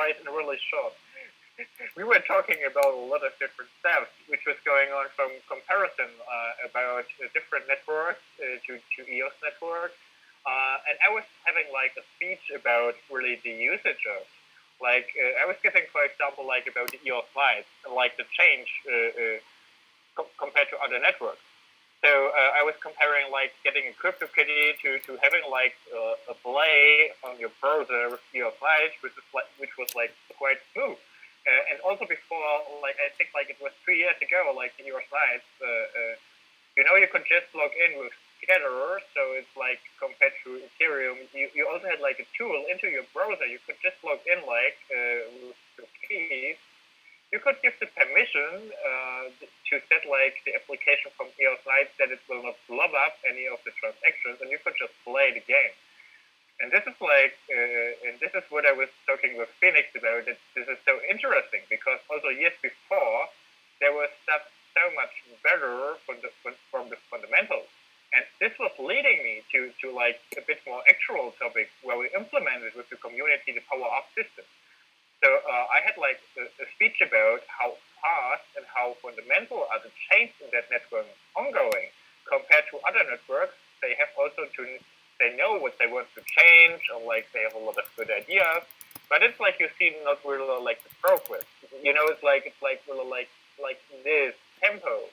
summarize in really short. We were talking about a lot of different stuff, which was going on from comparison about different networks to EOS network. And I was having like a speech about really the usage of, like, I was giving, for example, like about the EOS lights and like the change compared to other networks. So I was comparing like getting a CryptoKitty to having like a play on your browser with EOS lights, which was like quite smooth. And also before, like I think like it was 3 years ago, like in your slides, you could just log in with Scatter. So it's like compared to Ethereum, you also had like a tool into your browser. You could just log in like with the keys. You could give the permission to set like the application from EOS Lights that it will not blow up any of the transactions, and you could just play the game. And this is like, and this is what I was talking with Phoenix about. That this is so interesting because also years before there was stuff so much better from the fundamentals, and this was leading me to like a bit more actual topics where we implemented with the community the power up system. So I had like a speech about how fast and how fundamental are the changes in that network ongoing compared to other networks. They have also they know what they want to change, or like they have a lot of good ideas, but it's like you see not really like the progress. It's like really like this tempo.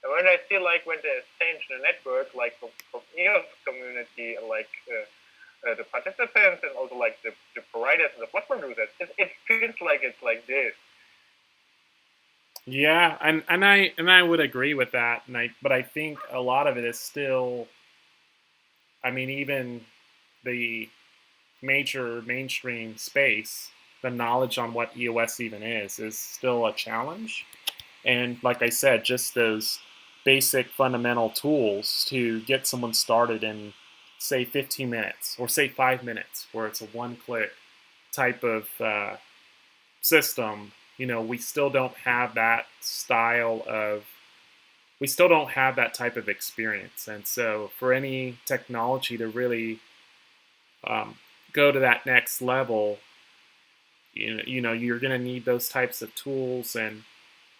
And when I see like when there's change in the network, like from EOS community and like the participants and also like the providers and the block producers, it feels like it's like this. Yeah, and I would agree with that, but I think a lot of it is still. I mean, even the major mainstream space, the knowledge on what EOS even is still a challenge. And like I said, just those basic fundamental tools to get someone started in, say, 15 minutes or say 5 minutes, where it's a one-click type of system. We still don't have that style of we still don't have that type of experience. And so for any technology to really go to that next level, you're going to need those types of tools and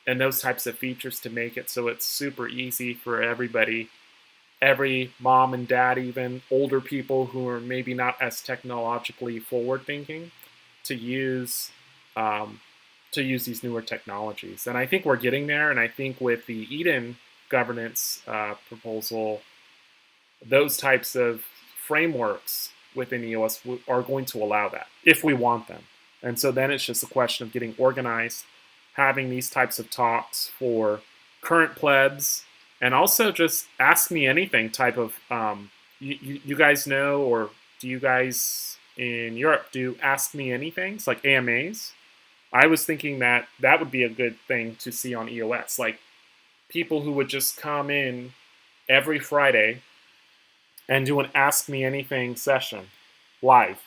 those types of features to make it so it's super easy for everybody, every mom and dad, even older people who are maybe not as technologically forward thinking, to use these newer technologies. And I think we're getting there. And I think with the Eden governance proposal, those types of frameworks within EOS are going to allow that if we want them. And so then it's just a question of getting organized, having these types of talks for current plebs, and also just ask me anything type of, you guys know, or do you guys in Europe do ask me anything? It's like AMAs. I was thinking that would be a good thing to see on EOS, like people who would just come in every Friday and do an Ask Me Anything session live.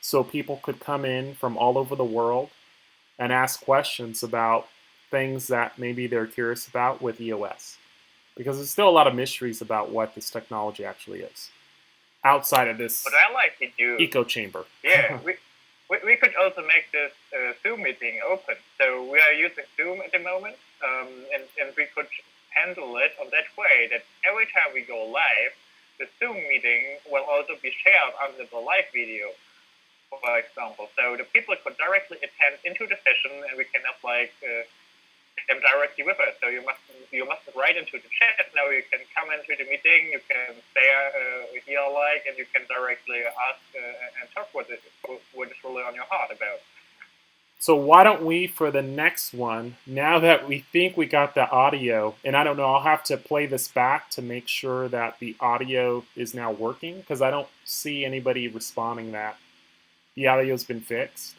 So people could come in from all over the world and ask questions about things that maybe they're curious about with EOS. Because there's still a lot of mysteries about what this technology actually is outside of this But I like to do echo chamber. Yeah, we could also make this Zoom meeting open. So we are using Zoom at the moment, and we could handle it on that way that every time we go live, the Zoom meeting will also be shared under the live video, for example. So the people could directly attend into the session, and we can have like them directly with us. So you must write into the chat. Now you can come into the meeting, you can stay here and you can directly ask and talk what is really on your heart about. So why don't we, for the next one, now that we think we got the audio, and I don't know, I'll have to play this back to make sure that the audio is now working, because I don't see anybody responding that the audio's been fixed.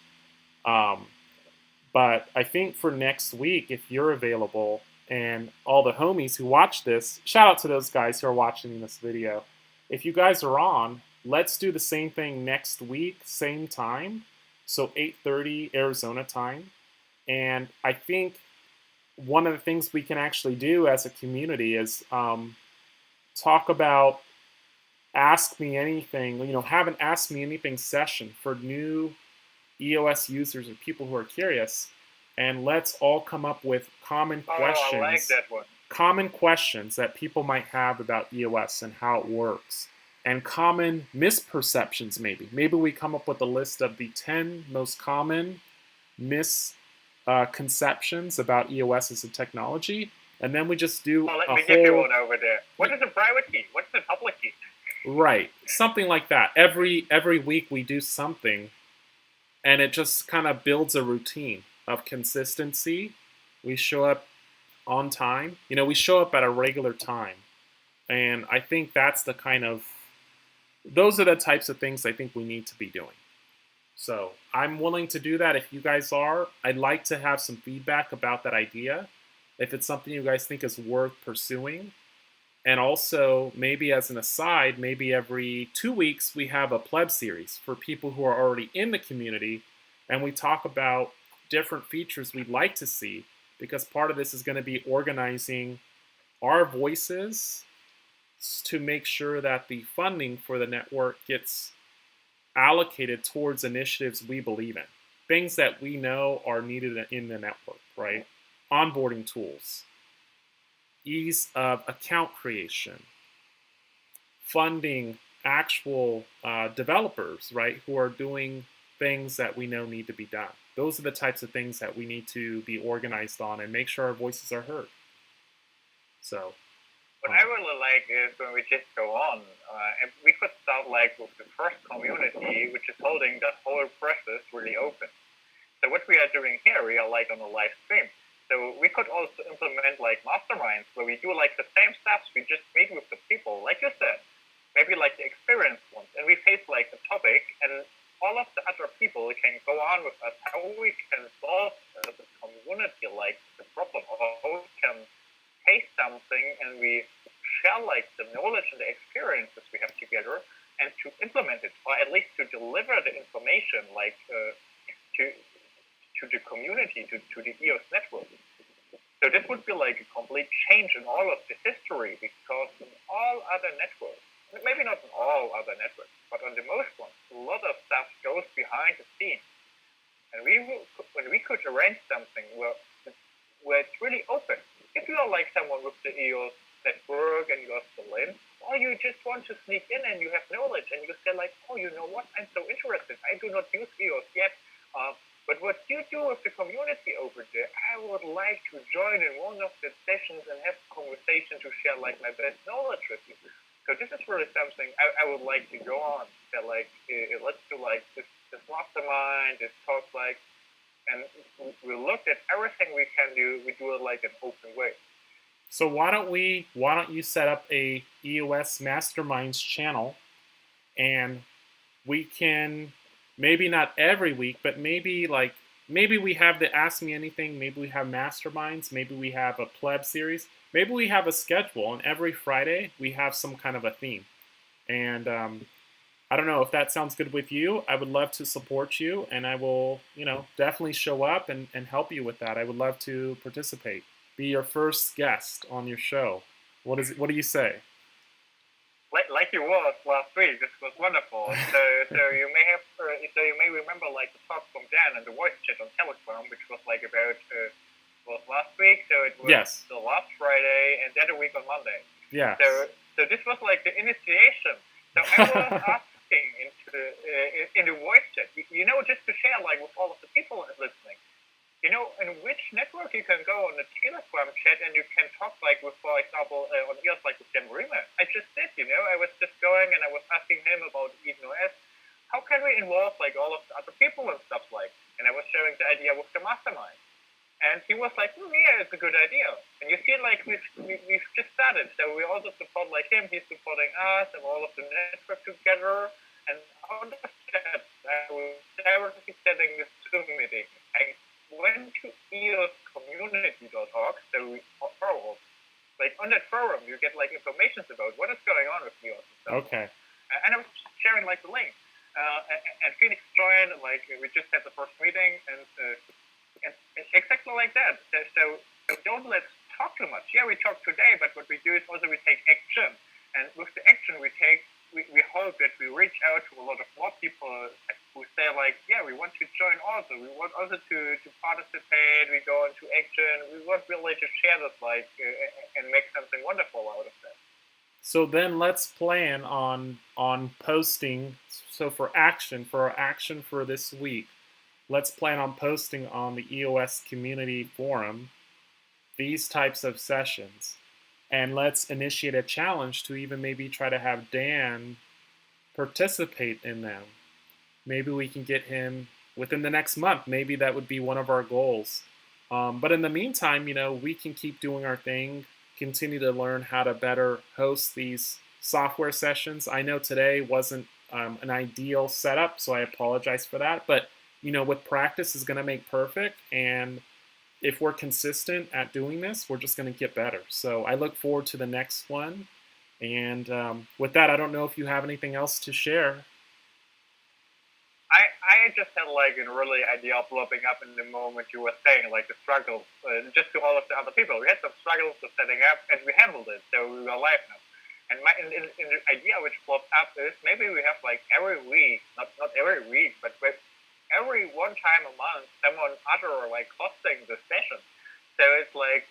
But I think for next week, if you're available, and all the homies who watch this, shout out to those guys who are watching this video. If you guys are on, let's do the same thing next week, same time. So 8:30 Arizona time. And I think one of the things we can actually do as a community is talk about Ask Me Anything, have an Ask Me Anything session for new EOS users or people who are curious, and let's all come up with common I like questions, that one. common questions that people might have about EOS and how it works, and common misperceptions. Maybe we come up with a list of the 10 most common misconceptions about EOS as a technology, and then we just do Let a me give you whole one over there. What is a private key? What's a public key? right, something like that. Every week we do something, and it just kind of builds a routine of consistency. We show up on time. We show up at a regular time, and I think that's the kind of those are the types of things I think we need to be doing. So I'm willing to do that if you guys are. I'd like to have some feedback about that idea, if it's something you guys think is worth pursuing. And also, maybe as an aside, maybe every 2 weeks we have a Pleb series for people who are already in the community, and we talk about different features we'd like to see, because part of this is going to be organizing our voices to make sure that the funding for the network gets allocated towards initiatives we believe in, things that we know are needed in the network, right? Onboarding tools, ease of account creation, funding actual developers, right, who are doing things that we know need to be done. Those are the types of things that we need to be organized on and make sure our voices are heard. So, what I really like is when we just go on, and we could start like with the first community, which is holding the whole process really open. So what we are doing here, we are like on a live stream. So we could also implement like masterminds where we do like the same steps. We just meet with the people, like you said, maybe like the experienced ones, and we face like the topic, and all of the other people can go on with us how we can solve the community, like the problem, or how we can taste something, and we share like the knowledge and the experiences we have together, and to implement it, or at least to deliver the information, like to the community, to the EOS network. So this would be like a complete change in all of the history, because in all other networks, maybe not in all other networks, but on the most ones, a lot of stuff goes behind the scenes. And when we could arrange something where it's really open, if you are like someone with the EOS network and you are still in, or you just want to sneak in and you have knowledge and you say like, oh, you know what, I'm so interested, I do not use EOS yet, but what you do with the community over there, I would like to join in one of the sessions and have a conversation to share like my best knowledge with you. So this is really something I would like to go on. That like let's do like this mastermind, this talk like, and we looked at everything we can do. We do it like an open way. So why don't you set up a EOS Masterminds channel, and we can, maybe not every week, but maybe we have the Ask Me Anything, maybe we have Masterminds, maybe we have a Pleb series, maybe we have a schedule, and every Friday we have some kind of a theme. And I don't know if that sounds good with you. I would love to support you, and I will, definitely show up and help you with that. I would love to participate, be your first guest on your show. What do you say? Like you was last week, this was wonderful. So you may remember like the talk from Dan and the voice chat on Telegram, which was like about was last week. So it was yes. the last Friday and the other week on Monday. Yeah. So this was like the initiation. So I was asking in the voice chat, just to share like with all of the people listening. In which network you can go on the Telegram chat and you can talk like with, for example, on EOS like with Dan Marima. I just did, I was just going and I was asking him about EOS. How can we involve like all of the other people and stuff like? And I was sharing the idea with the mastermind. And he was like, yeah, it's a good idea. And you see, like we've just started. So we also support like him. He's supporting us and all of the network together. And on the chat, I was directly setting this Zoom meeting. I went to eoscommunity.org, so forum. Like on that forum, you get like information about what is going on with EOS and stuff. Okay. And I was sharing like the link. And Phoenix joined, like we just had the first meeting, and exactly like that. So don't let's talk too much. Yeah, we talk today, but what we do is also we take action. And with the action we take, we hope that we reach out to a lot of more people who say like, yeah, we want to join also. We want also to participate. We go into action. We want really to share this and make something wonderful out of that. So then let's plan on posting. So for our action for this week, let's plan on posting on the EOS community forum these types of sessions. And let's initiate a challenge to even maybe try to have Dan participate in them. Maybe we can get him within the next month. Maybe that would be one of our goals. But in the meantime, we can keep doing our thing, continue to learn how to better host these software sessions. I know today wasn't an ideal setup, so I apologize for that. But, with practice is going to make perfect. And if we're consistent at doing this, we're just going to get better. So I look forward to the next one. And with that, I don't know if you have anything else to share. I just had like a really idea popping up in the moment you were saying, like the struggles, just to all of the other people. We had some struggles with setting up, and we handled it, so we were live now. And in the idea which popped up is maybe we have like every week, not every week, but every one time a month, someone other like hosting the session. So it's like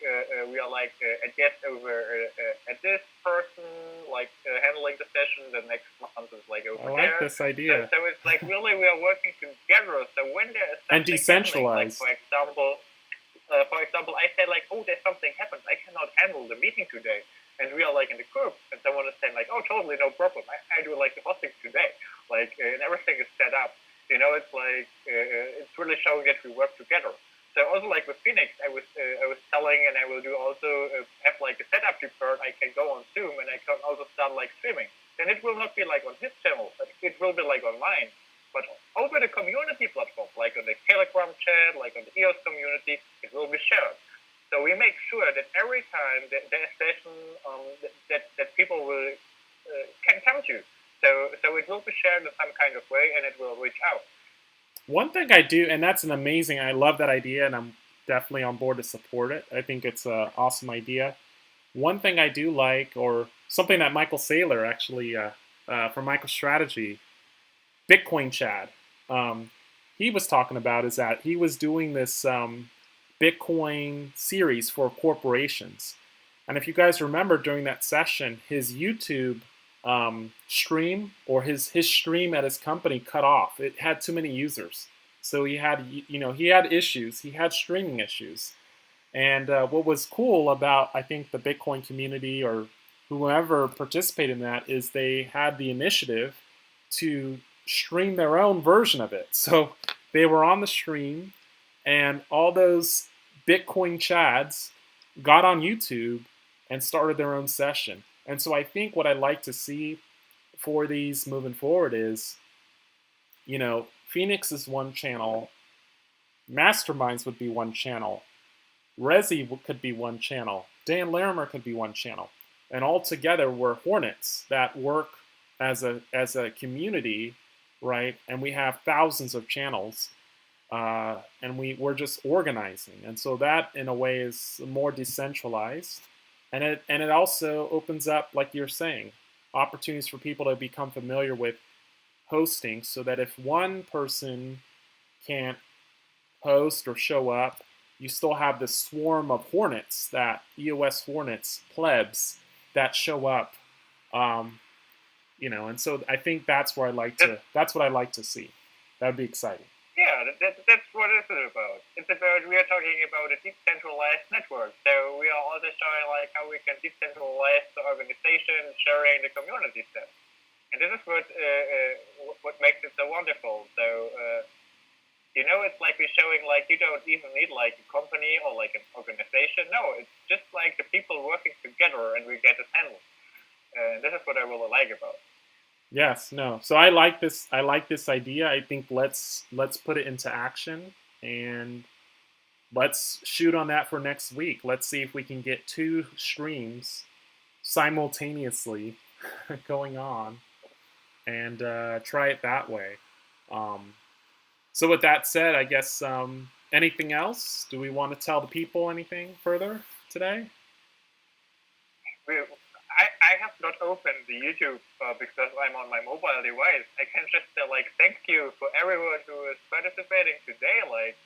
we are like a guest over at this person, like handling the session. The next month is like over there. I like this idea. So it's like really we are working together. So when there is something and decentralized, like for example, I say like, oh, there's something happened. I cannot handle the meeting today, and we are like in the group, and someone is saying like, oh, totally no problem. I do like the hosting today, like and everything is set up. It's like it's really showing that we work together. So also like with Phoenix, I was telling, and I will do also have like a setup prepared. I can go on Zoom, and I can also start like streaming. Then it will not be like on his channel, but it will be like on mine. But over the community platform, like on the Telegram chat, like on the EOS community, it will be shared. So we make sure that every time that there's a session that people will can come to. So it will be shared in some kind of way, and it will reach out. One thing I do, and that's I love that idea, and I'm definitely on board to support it. I think it's an awesome idea. One thing I do like, or something that Michael Saylor actually, from MicroStrategy, Bitcoin Chad, he was talking about is that he was doing this Bitcoin series for corporations. And if you guys remember during that session, his YouTube stream or his stream at his company cut off. It had too many users, so he had issues. He had streaming issues, and what was cool about I think the Bitcoin community or whoever participated in that is they had the initiative to stream their own version of it. So they were on the stream, and all those Bitcoin Chads got on YouTube and started their own session. And so I think what I'd like to see for these moving forward is, Phoenix is one channel, Masterminds would be one channel, Resi could be one channel, Dan Larimer could be one channel, and all together we're Hornets that work as a community, right? And we have thousands of channels, and we're just organizing, and so that in a way is more decentralized. And it also opens up, like you're saying, opportunities for people to become familiar with hosting so that if one person can't host or show up, you still have this swarm of Hornets, that EOS Hornets, plebs, that show up. And so I think that's what I like to see. That would be exciting. Yeah, that's what it's about. We are talking about a decentralized network. So we are also showing like how we can decentralize the organization, sharing the community stuff. And this is what makes it so wonderful. So, it's like we're showing like you don't even need like a company or like an organization. No, it's just like the people working together and we get it handled. And this is what I really like about it. Yes, no. So I like this idea. I think let's put it into action and let's shoot on that for next week. Let's see if we can get 2 streams simultaneously going on and try it that way. So with that said, I guess anything else? Do we want to tell the people anything further today? I have not opened the YouTube because I'm on my mobile device. I can just like thank you for everyone who is participating today. Like,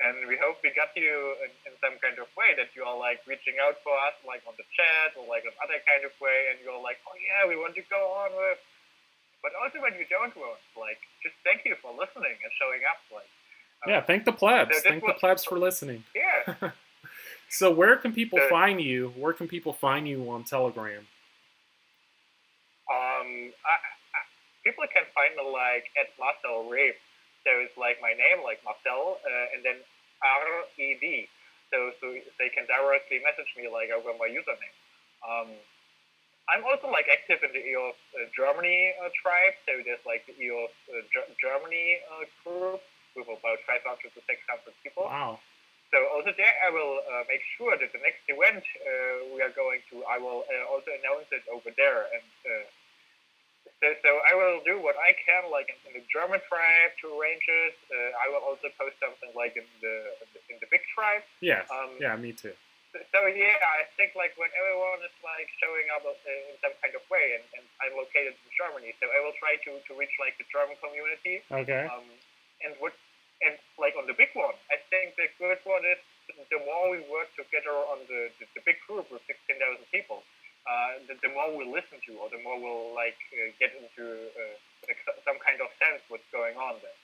and we hope we got you in some kind of way that you are like reaching out for us, like on the chat or like in other kind of way, and you're like, oh yeah, we want to go on with. But also when you don't want, like, just thank you for listening and showing up. Like, Yeah, thank the plebs. so Thank the plebs for listening. yeah. So where can people So, find you? Where can people find you on Telegram? People can find me like at Marcel Reeb. So it's like my name, like Marcel, and then REB. So they can directly message me like over my username. I'm also like active in the EOS Germany tribe. So there's like the EOS Germany group with about 500 to 600 people. Wow. So also there, I will make sure that the next event we are going to, I will also announce it over there. And so I will do what I can, like in the German tribe, to arrange it. I will also post something like in the big tribe. Yes. Yeah, me too. So yeah, I think like when everyone is like showing up in some kind of way, and I'm located in Germany, so I will try to reach like the German community. Okay. And like on the big one, I think the good one is the more we work together on the big group with 16,000 people, the more we listen to, or the more we'll like get into like some kind of sense what's going on there.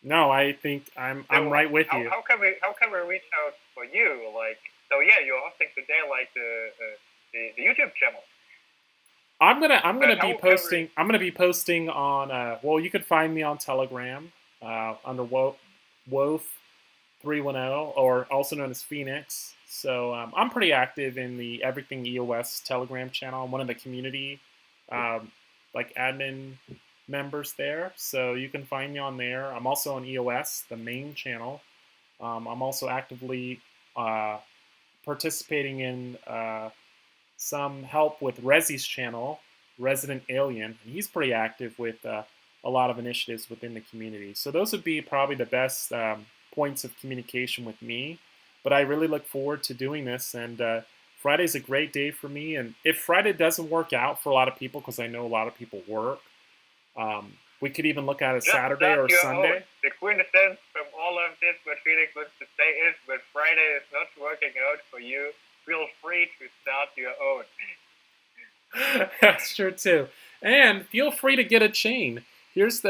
No, I think I'm right with you. How can we reach out for you? Like, so yeah, you're hosting today like the YouTube channel. I'm gonna be posting on. Well, you can find me on Telegram under Wof 310, or also known as Phoenix. So I'm pretty active in the Everything EOS Telegram channel. I'm one of the community like admin members there, so you can find me on there. I'm also on EOS, the main channel. I'm also actively participating in some help with Rezi's channel, Resident Alien. And he's pretty active with a lot of initiatives within the community. So those would be probably the best points of communication with me. But I really look forward to doing this, and Friday's a great day for me. And if Friday doesn't work out for a lot of people, because I know a lot of people work, we could even look at a Saturday or Sunday. Own. The quintessence from all of this, what Felix wants to say is, when Friday is not working out for you, feel free to start your own. That's true too. And feel free to get a chain. Here's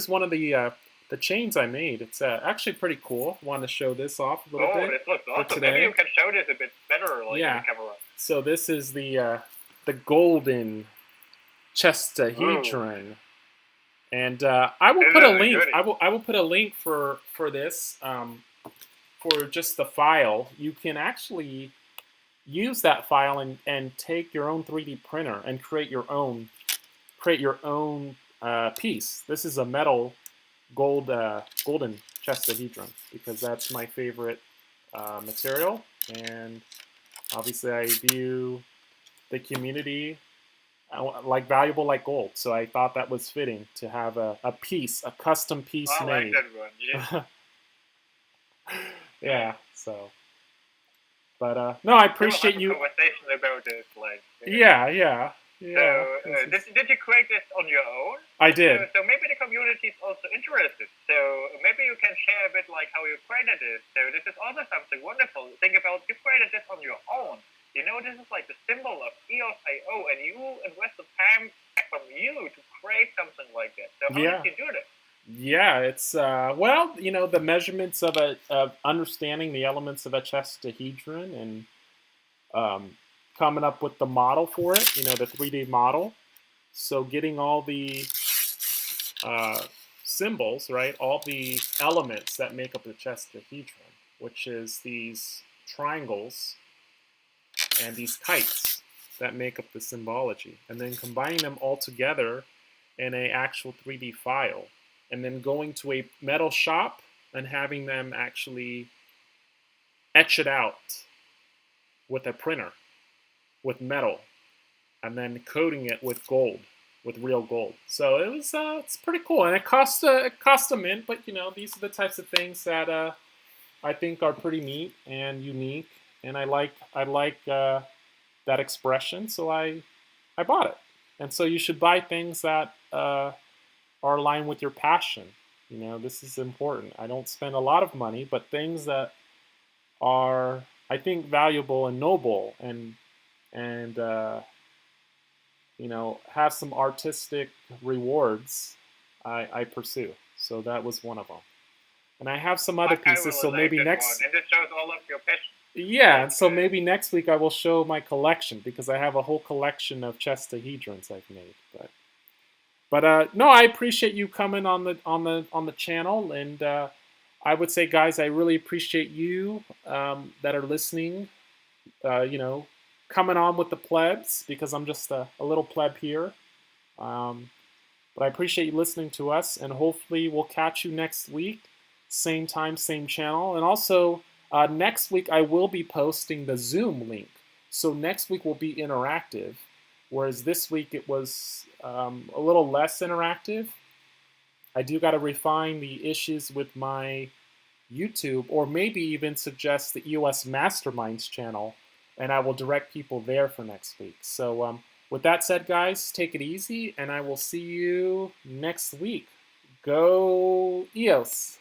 one of the chains I made. It's actually pretty cool. I wanted to show this off a little bit. Oh, this looks awesome. Maybe you can show this a bit better, like in the camera. So this is the golden chestahedron. And I will put a link. I will put a link for this for just the file. You can actually use that file and take your own 3D printer and create your own piece. This is a metal golden chestahedron, because that's my favorite material, and obviously I view the community like valuable like gold. So I thought that was fitting to have a custom piece made. I like that one. Yeah. Yeah. So, but no, I appreciate you. Conversation about this, like. Yeah. So, did you create this on your own? I did. So maybe the community is also interested. So maybe you can share a bit like how you created this. So this is also something wonderful. Think about, you created this on your own. You know, this is like the symbol of EOS.io, and you invested time from you to create something like that. So how did you do this? Yeah, it's well, you know, the measurements of understanding the elements of a chestahedron, and coming up with the model for it, you know, the 3D model. So getting all the symbols, right, all the elements that make up the chestahedron, which is these triangles and these kites that make up the symbology, and then combining them all together in an actual 3D file, and then going to a metal shop and having them actually etch it out with a printer, with metal, and then coating it with gold, with real gold. So it was it's pretty cool, and it cost a mint, but you know, these are the types of things that I think are pretty neat and unique, and I like that expression. So I I bought it. And so you should buy things that are aligned with your passion. You know, this is important. I don't spend a lot of money, but things that are, I think, valuable and noble, and you know, have some artistic rewards, I pursue. So that was one of them. And I have some other I pieces. really So like maybe that next, one, and it shows all of your passion. yeah. And Like, so maybe next week I will show my collection because I have a whole collection of chestahedrons I've made. But no, I appreciate you coming on the channel, and I would say, guys, I really appreciate you that are listening. You know, coming on with the plebs because I'm just a little pleb here. Um, but I appreciate you listening to us, and hopefully we'll catch you next week, same time, same channel, and also next week I will be posting the Zoom link. So next week will be interactive, whereas this week it was a little less interactive. I do got to refine the issues with my YouTube, or maybe even suggest the EOS Masterminds channel, and I will direct people there for next week. So with that said, guys, take it easy, and I will see you next week. Go EOS!